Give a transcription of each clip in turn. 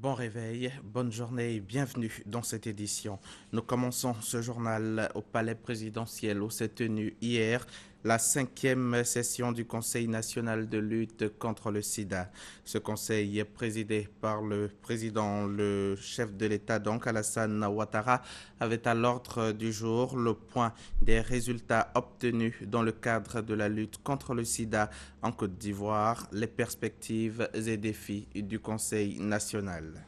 Bon réveil, bonne journée et bienvenue dans cette édition. Nous commençons ce journal au palais présidentiel où s'est tenue hier la 5e session du Conseil national de lutte contre le sida. Ce conseil, présidé par le président, le chef de l'État, donc Alassane Ouattara, avait à l'ordre du jour le point des résultats obtenus dans le cadre de la lutte contre le sida en Côte d'Ivoire, les perspectives et défis du Conseil national.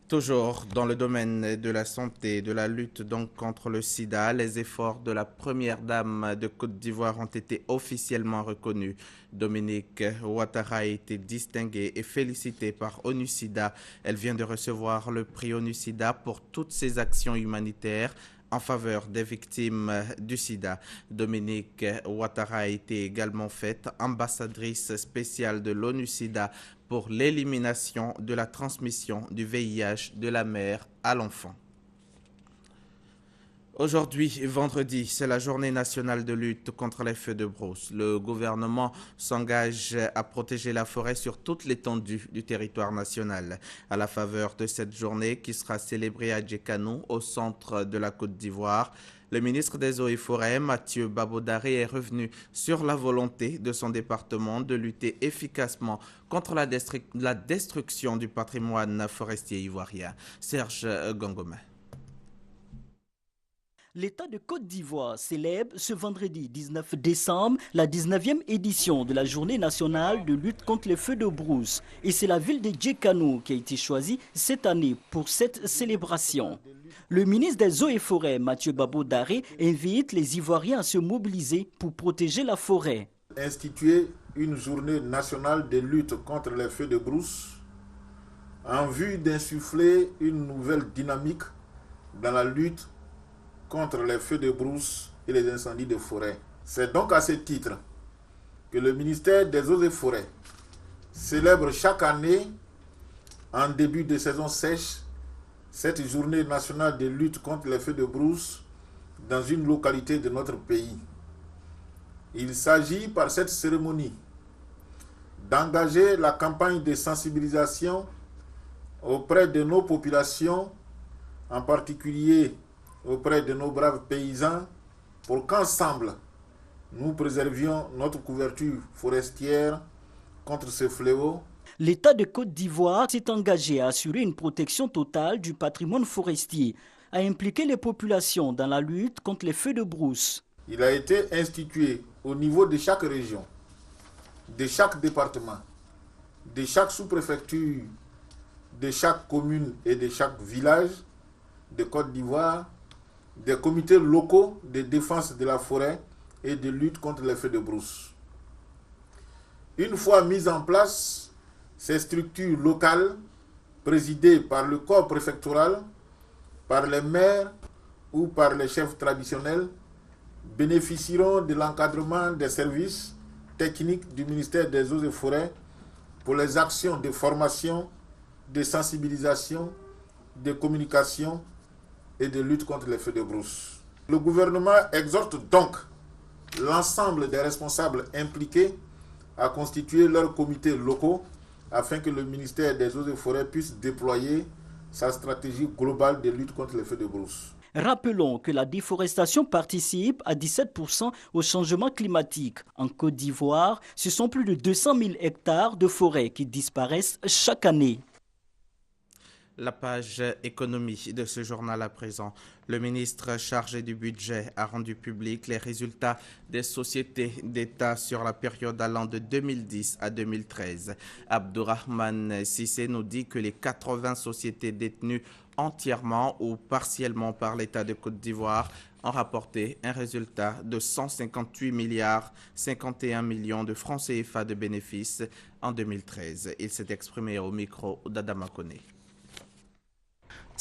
Toujours dans le domaine de la santé et de la lutte donc contre le sida, les efforts de la première dame de Côte d'Ivoire ont été officiellement reconnus. Dominique Ouattara a été distinguée et félicitée par ONU-SIDA. Elle vient de recevoir le prix ONU-SIDA pour toutes ses actions humanitaires en faveur des victimes du sida. Dominique Ouattara a été également faite ambassadrice spéciale de l'ONU-SIDA pour l'élimination de la transmission du VIH de la mère à l'enfant. Aujourd'hui, vendredi, c'est la journée nationale de lutte contre les feux de brousse. Le gouvernement s'engage à protéger la forêt sur toute l'étendue du territoire national. À la faveur de cette journée qui sera célébrée à Djekanou, au centre de la Côte d'Ivoire, le ministre des Eaux et Forêts, Mathieu Babodary, est revenu sur la volonté de son département de lutter efficacement contre la destruction du patrimoine forestier ivoirien. Serge Gangoma. L'État de Côte d'Ivoire célèbre ce vendredi 19 décembre la 19e édition de la Journée nationale de lutte contre les feux de brousse. Et c'est la ville de Djekanou qui a été choisie cette année pour cette célébration. Le ministre des Eaux et Forêts, Mathieu Babodary, invite les Ivoiriens à se mobiliser pour protéger la forêt. Instituer une journée nationale de lutte contre les feux de brousse en vue d'insuffler une nouvelle dynamique dans la lutte contre les feux de brousse et les incendies de forêt. C'est donc à ce titre que le ministère des Eaux et Forêts célèbre chaque année, en début de saison sèche, cette journée nationale de lutte contre les feux de brousse dans une localité de notre pays. Il s'agit par cette cérémonie d'engager la campagne de sensibilisation auprès de nos populations, en particulier auprès de nos braves paysans, pour qu'ensemble, nous préservions notre couverture forestière contre ce fléau. L'État de Côte d'Ivoire s'est engagé à assurer une protection totale du patrimoine forestier, à impliquer les populations dans la lutte contre les feux de brousse. Il a été institué au niveau de chaque région, de chaque département, de chaque sous-préfecture, de chaque commune et de chaque village de Côte d'Ivoire, des comités locaux de défense de la forêt et de lutte contre les feux de brousse. Une fois mises en place, ces structures locales, présidées par le corps préfectoral, par les maires ou par les chefs traditionnels, bénéficieront de l'encadrement des services techniques du ministère des Eaux et Forêts pour les actions de formation, de sensibilisation, de communication et de lutte contre les feux de brousse. Le gouvernement exhorte donc l'ensemble des responsables impliqués à constituer leurs comités locaux afin que le ministère des Eaux et Forêts puisse déployer sa stratégie globale de lutte contre les feux de brousse. Rappelons que la déforestation participe à 17% au changement climatique. En Côte d'Ivoire, ce sont plus de 200 000 hectares de forêt qui disparaissent chaque année. La page économie de ce journal à présent. Le ministre chargé du budget a rendu public les résultats des sociétés d'État sur la période allant de 2010 à 2013. Abdourahmane Sissé nous dit que les 80 sociétés détenues entièrement ou partiellement par l'État de Côte d'Ivoire ont rapporté un résultat de 158 milliards 51 millions de francs CFA de bénéfices en 2013. Il s'est exprimé au micro d'Adama Koné.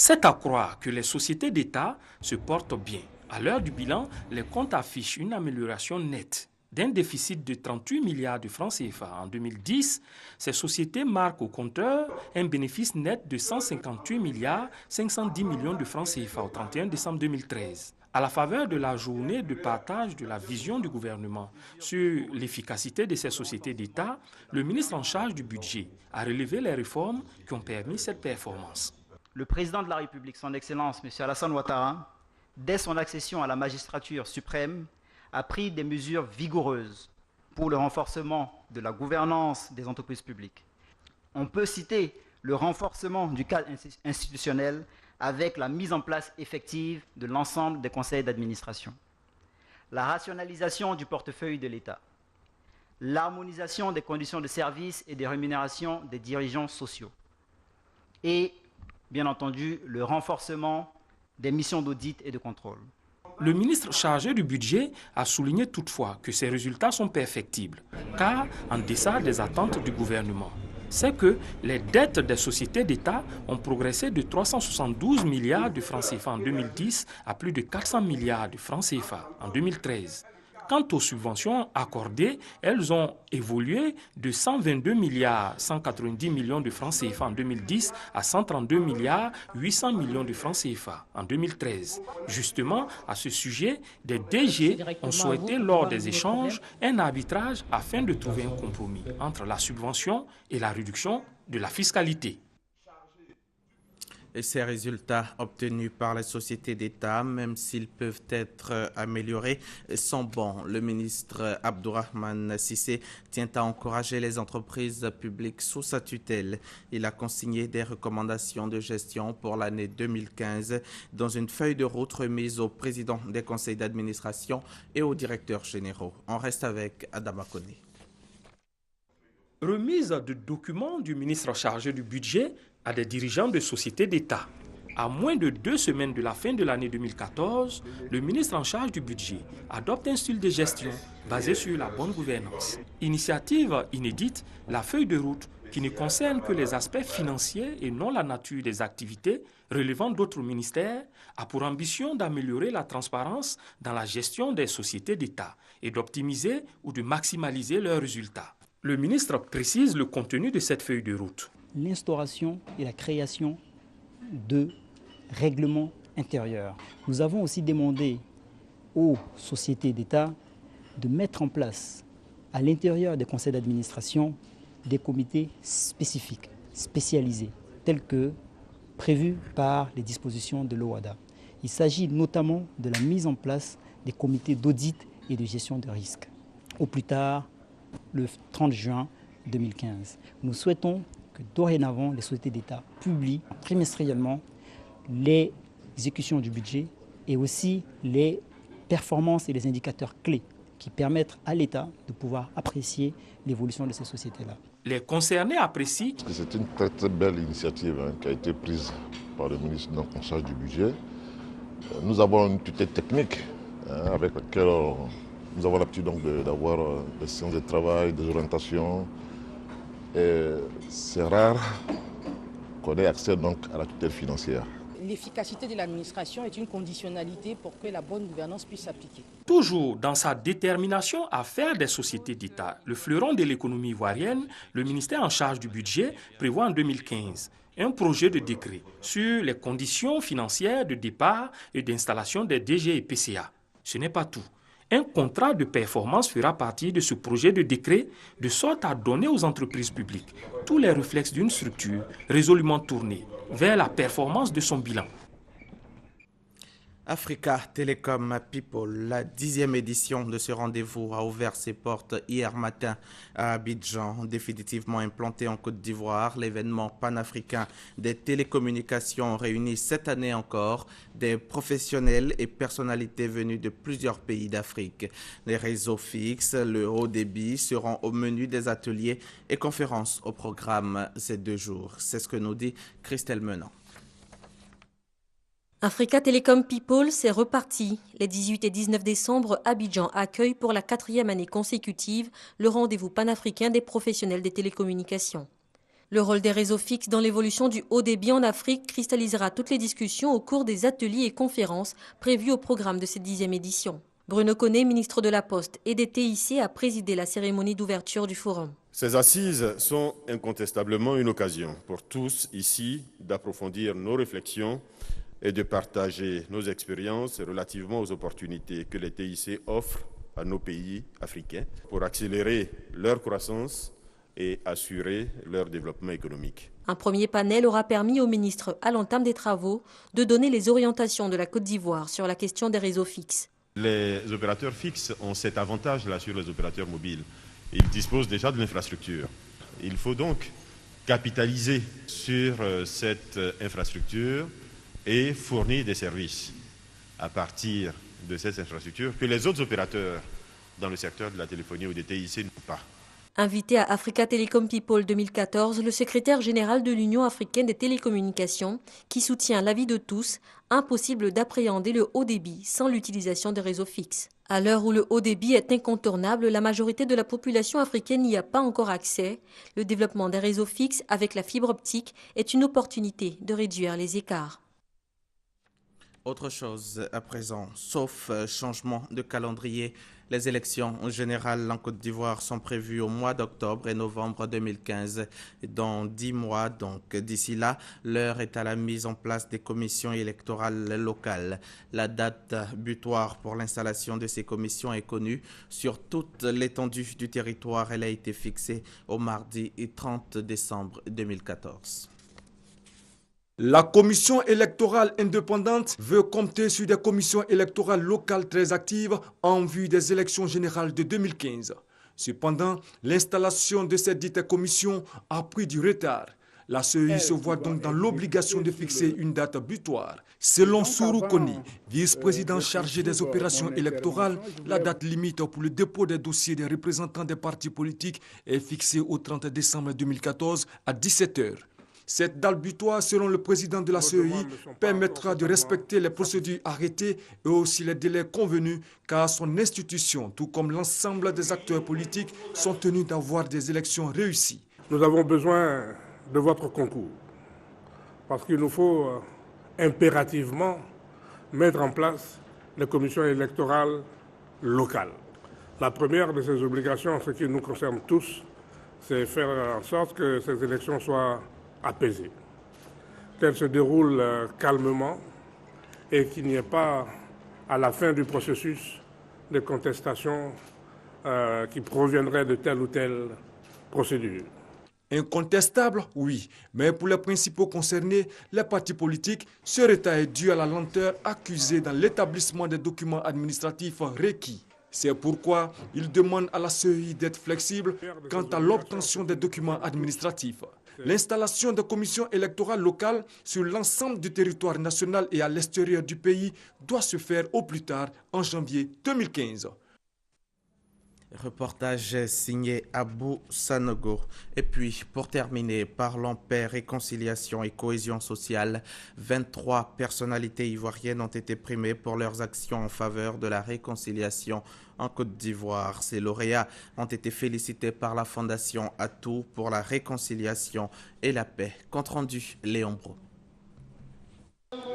C'est à croire que les sociétés d'État se portent bien. À l'heure du bilan, les comptes affichent une amélioration nette. D'un déficit de 38 milliards de francs CFA en 2010, ces sociétés marquent au compteur un bénéfice net de 158 milliards 510 millions de francs CFA au 31 décembre 2013. À la faveur de la journée de partage de la vision du gouvernement sur l'efficacité de ces sociétés d'État, le ministre en charge du budget a relevé les réformes qui ont permis cette performance. Le président de la République, son Excellence, M. Alassane Ouattara, dès son accession à la magistrature suprême, a pris des mesures vigoureuses pour le renforcement de la gouvernance des entreprises publiques. On peut citer le renforcement du cadre institutionnel avec la mise en place effective de l'ensemble des conseils d'administration, la rationalisation du portefeuille de l'État, l'harmonisation des conditions de service et des rémunérations des dirigeants sociaux et, bien entendu, le renforcement des missions d'audit et de contrôle. Le ministre chargé du budget a souligné toutefois que ces résultats sont perfectibles, car en deçà des attentes du gouvernement. C'est que les dettes des sociétés d'État ont progressé de 372 milliards de francs CFA en 2010 à plus de 400 milliards de francs CFA en 2013. Quant aux subventions accordées, elles ont évolué de 122 milliards 190 millions de francs CFA en 2010 à 132 milliards 800 millions de francs CFA en 2013. Justement, à ce sujet, des DG ont souhaité lors des échanges un arbitrage afin de trouver un compromis entre la subvention et la réduction de la fiscalité. Et ces résultats obtenus par les sociétés d'État, même s'ils peuvent être améliorés, sont bons. Le ministre Abdourahmane Cissé tient à encourager les entreprises publiques sous sa tutelle. Il a consigné des recommandations de gestion pour l'année 2015 dans une feuille de route remise au président des conseils d'administration et aux directeurs généraux. On reste avec Adama Koné. Remise de documents du ministre chargé du budget à des dirigeants de sociétés d'État. À moins de 2 semaines de la fin de l'année 2014, le ministre en charge du budget adopte un style de gestion basé sur la bonne gouvernance. Initiative inédite, la feuille de route, qui ne concerne que les aspects financiers et non la nature des activités relevant d'autres ministères, a pour ambition d'améliorer la transparence dans la gestion des sociétés d'État et d'optimiser ou de maximaliser leurs résultats. Le ministre précise le contenu de cette feuille de route. L'instauration et la création de règlements intérieurs. Nous avons aussi demandé aux sociétés d'État de mettre en place à l'intérieur des conseils d'administration des comités spécifiques, spécialisés, tels que prévus par les dispositions de l'OHADA. Il s'agit notamment de la mise en place des comités d'audit et de gestion de risques, au plus tard le 30 juin 2015. Nous souhaitons que dorénavant, les sociétés d'État publient trimestriellement les exécutions du budget et aussi les performances et les indicateurs clés qui permettent à l'État de pouvoir apprécier l'évolution de ces sociétés-là. Les concernés apprécient. C'est une très très belle initiative qui a été prise par le ministre en charge du budget. Nous avons une tutelle technique avec laquelle nous avons l'habitude d'avoir des séances de travail, des orientations. Et c'est rare qu'on ait accès à la tutelle financière. L'efficacité de l'administration est une conditionnalité pour que la bonne gouvernance puisse s'appliquer. Toujours dans sa détermination à faire des sociétés d'État le fleuron de l'économie ivoirienne, le ministère en charge du budget prévoit en 2015 un projet de décret sur les conditions financières de départ et d'installation des DG et PCA. Ce n'est pas tout. Un contrat de performance fera partie de ce projet de décret de sorte à donner aux entreprises publiques tous les réflexes d'une structure résolument tournée vers la performance de son bilan. Africa Telecom People, la 10e édition de ce rendez-vous a ouvert ses portes hier matin à Abidjan, définitivement implanté en Côte d'Ivoire. L'événement panafricain des télécommunications réunit cette année encore des professionnels et personnalités venus de plusieurs pays d'Afrique. Les réseaux fixes, le haut débit seront au menu des ateliers et conférences au programme ces 2 jours. C'est ce que nous dit Christelle Menant. Africa Telecom People, c'est reparti. Les 18 et 19 décembre, Abidjan accueille pour la 4e année consécutive le rendez-vous panafricain des professionnels des télécommunications. Le rôle des réseaux fixes dans l'évolution du haut débit en Afrique cristallisera toutes les discussions au cours des ateliers et conférences prévus au programme de cette 10e édition. Bruno Koné, ministre de la Poste et des TIC, a présidé la cérémonie d'ouverture du forum. Ces assises sont incontestablement une occasion pour tous ici d'approfondir nos réflexions et de partager nos expériences relativement aux opportunités que les TIC offrent à nos pays africains pour accélérer leur croissance et assurer leur développement économique. Un premier panel aura permis au ministre à l'entame des travaux de donner les orientations de la Côte d'Ivoire sur la question des réseaux fixes. Les opérateurs fixes ont cet avantage-là sur les opérateurs mobiles. Ils disposent déjà de l'infrastructure. Il faut donc capitaliser sur cette infrastructure et fournir des services à partir de cette infrastructure que les autres opérateurs dans le secteur de la téléphonie ou des TIC n'ont pas. Invité à Africa Telecom People 2014, le secrétaire général de l'Union africaine des télécommunications, qui soutient l'avis de tous, impossible d'appréhender le haut débit sans l'utilisation des réseaux fixes. À l'heure où le haut débit est incontournable, la majorité de la population africaine n'y a pas encore accès. Le développement des réseaux fixes avec la fibre optique est une opportunité de réduire les écarts. Autre chose à présent, sauf changement de calendrier, les élections générales en Côte d'Ivoire sont prévues au mois d'octobre et novembre 2015. Dans 10 mois, donc d'ici là, l'heure est à la mise en place des commissions électorales locales. La date butoir pour l'installation de ces commissions est connue. Sur toute l'étendue du territoire, elle a été fixée au mardi 30 décembre 2014. La commission électorale indépendante veut compter sur des commissions électorales locales très actives en vue des élections générales de 2015. Cependant, l'installation de cette dite commission a pris du retard. La CEI se voit donc dans l'obligation de fixer une date butoir. Selon Sourou Koni, vice-président chargé des opérations électorales, la date limite pour le dépôt des dossiers des représentants des partis politiques est fixée au 30 décembre 2014 à 17 h. Cette date butoir, selon le président de la CEI, permettra de respecter les procédures arrêtées et aussi les délais convenus, car son institution, tout comme l'ensemble des acteurs politiques, sont tenus d'avoir des élections réussies. Nous avons besoin de votre concours, parce qu'il nous faut impérativement mettre en place les commissions électorales locales. La première de ces obligations, ce qui nous concerne tous, c'est faire en sorte que ces élections soient apaisée, qu'elle se déroule calmement et qu'il n'y ait pas, à la fin du processus, de contestation qui proviendrait de telle ou telle procédure. Incontestable, oui, mais pour les principaux concernés, les partis politiques, ce retard est dû à la lenteur accusée dans l'établissement des documents administratifs requis. C'est pourquoi ils demandent à la CEI d'être flexible quant à l'obtention des documents administratifs. L'installation de commissions électorales locales sur l'ensemble du territoire national et à l'extérieur du pays doit se faire au plus tard en janvier 2015. Reportage signé Abou Sanogo. Et puis, pour terminer, parlons paix, réconciliation et cohésion sociale. 23 personnalités ivoiriennes ont été primées pour leurs actions en faveur de la réconciliation en Côte d'Ivoire. Ces lauréats ont été félicités par la Fondation Atout pour la réconciliation et la paix. Compte rendu, Léon Bro.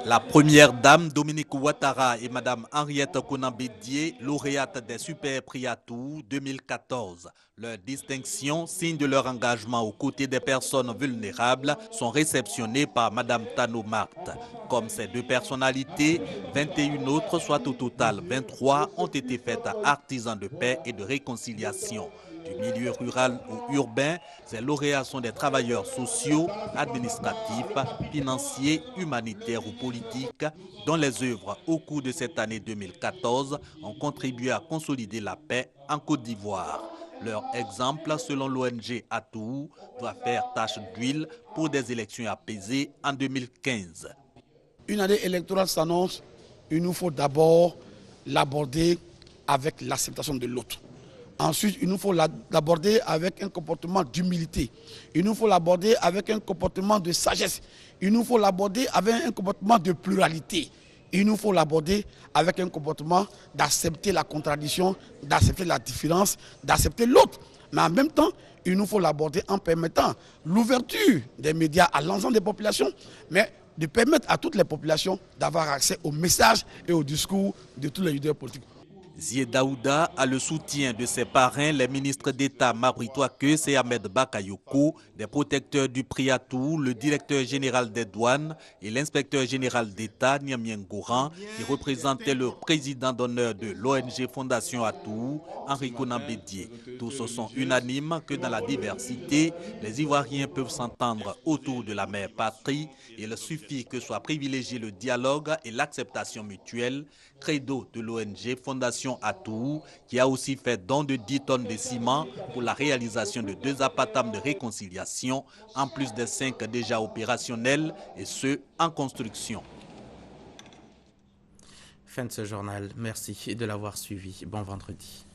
La première dame Dominique Ouattara et madame Henriette Konan-Bédié, lauréates des Super Prix Atout 2014. Leurs distinctions, signe de leur engagement aux côtés des personnes vulnérables, sont réceptionnées par madame Tano Marthe. Comme ces deux personnalités, 21 autres, soit au total 23, ont été faites artisans de paix et de réconciliation. Du milieu rural ou urbain, ces lauréats sont des travailleurs sociaux, administratifs, financiers, humanitaires ou politiques, dont les œuvres au cours de cette année 2014 ont contribué à consolider la paix en Côte d'Ivoire. Leur exemple, selon l'ONG Atout, doit faire tâche d'huile pour des élections apaisées en 2015. Une année électorale s'annonce, il nous faut d'abord l'aborder avec l'acceptation de l'autre. Ensuite, il nous faut l'aborder avec un comportement d'humilité. Il nous faut l'aborder avec un comportement de sagesse. Il nous faut l'aborder avec un comportement de pluralité. Il nous faut l'aborder avec un comportement d'accepter la contradiction, d'accepter la différence, d'accepter l'autre. Mais en même temps, il nous faut l'aborder en permettant l'ouverture des médias à l'ensemble des populations, mais de permettre à toutes les populations d'avoir accès aux messages et aux discours de tous les leaders politiques. Daouda a le soutien de ses parrains, les ministres d'État Mabrito Akeusse et Ahmed Bakayoko, des protecteurs du Priatou, le directeur général des douanes et l'inspecteur général d'État Niamien Goran, qui représentait le président d'honneur de l'ONG Fondation Atou, Henri Konan Bédié. Tous sont unanimes que dans la diversité, les Ivoiriens peuvent s'entendre autour de la mère patrie. Il suffit que soit privilégié le dialogue et l'acceptation mutuelle, credo de l'ONG Fondation Atou, qui a aussi fait don de 10 tonnes de ciment pour la réalisation de 2 apatams de réconciliation, en plus des 5 déjà opérationnels, et ceux en construction. Fin de ce journal. Merci de l'avoir suivi. Bon vendredi.